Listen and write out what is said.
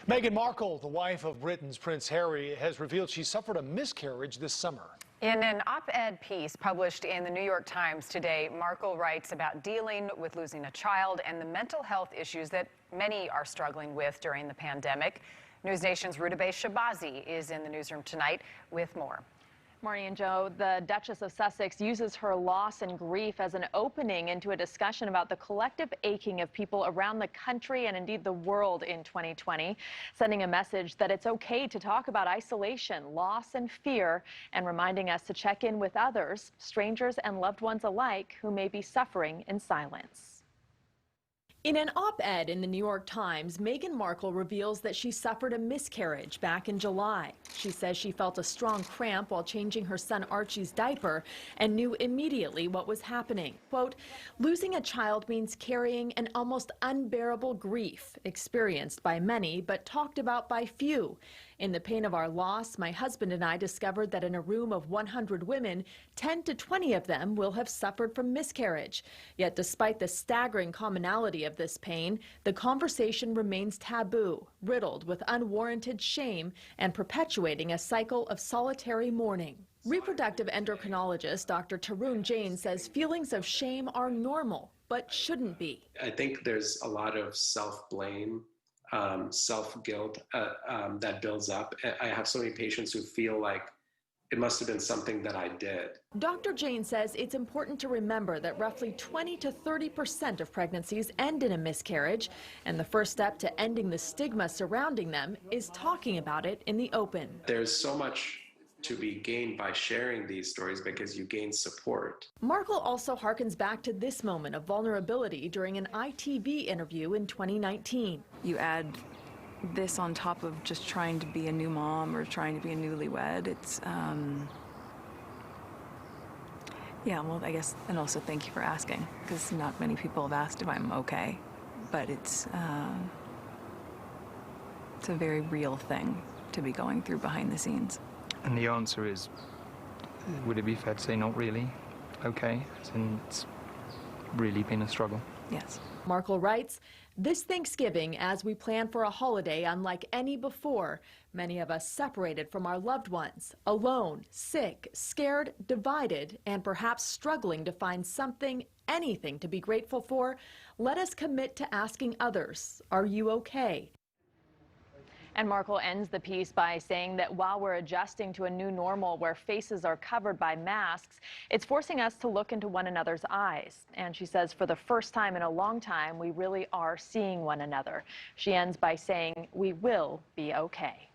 Meghan Markle, the wife of Britain's Prince Harry, has revealed she suffered a miscarriage this summer. In an op-ed piece published in the New York Times today, Markle writes about dealing with losing a child and the mental health issues that many are struggling with during the pandemic. NewsNation's Rutabash Shabazi is in the newsroom tonight with more. Morning, Joe. The Duchess of Sussex uses her loss and grief as an opening into a discussion about the collective aching of people around the country and indeed the world in 2020, sending a message that it's okay to talk about isolation, loss, and fear, and reminding us to check in with others, strangers and loved ones alike, who may be suffering in silence. In an op-ed in the New York Times, Meghan Markle reveals that she suffered a miscarriage back in July. She says she felt a strong cramp while changing her son Archie's diaper and knew immediately what was happening. Quote, losing a child means carrying an almost unbearable grief, experienced by many but talked about by few. In the pain of our loss, my husband and I discovered that in a room of 100 women, 10 to 20 of them will have suffered from miscarriage. Yet despite the staggering commonality of this pain, the conversation remains taboo, riddled with unwarranted shame and perpetuating a cycle of solitary mourning. Reproductive endocrinologist Dr. Tarun Jain says feelings of shame are normal, but shouldn't be. I think there's a lot of self-blame, self-guilt that builds up. I have so many patients who feel like it must have been something that I did. Dr. Jain says it's important to remember that roughly 20 to 30% of pregnancies end in a miscarriage, and the first step to ending the stigma surrounding them is talking about it in the open. There's so much to be gained by sharing these stories because you gain support. Markle also harkens back to this moment of vulnerability during an ITV interview in 2019. You add this on top of just trying to be a new mom or trying to be a newlywed. It's, yeah, well, I guess, and also thank you for asking, because not many people have asked if I'm okay, but it's a very real thing to be going through behind the scenes. And the answer is, would it be fair to say not really okay, since it's really been a struggle? Yes. Markle writes, this Thanksgiving, as we plan for a holiday unlike any before, many of us separated from our loved ones, alone, sick, scared, divided, and perhaps struggling to find something, anything to be grateful for, let us commit to asking others, are you okay? And Markle ends the piece by saying that while we're adjusting to a new normal where faces are covered by masks, it's forcing us to look into one another's eyes. And she says for the first time in a long time, we really are seeing one another. She ends by saying, we will be okay.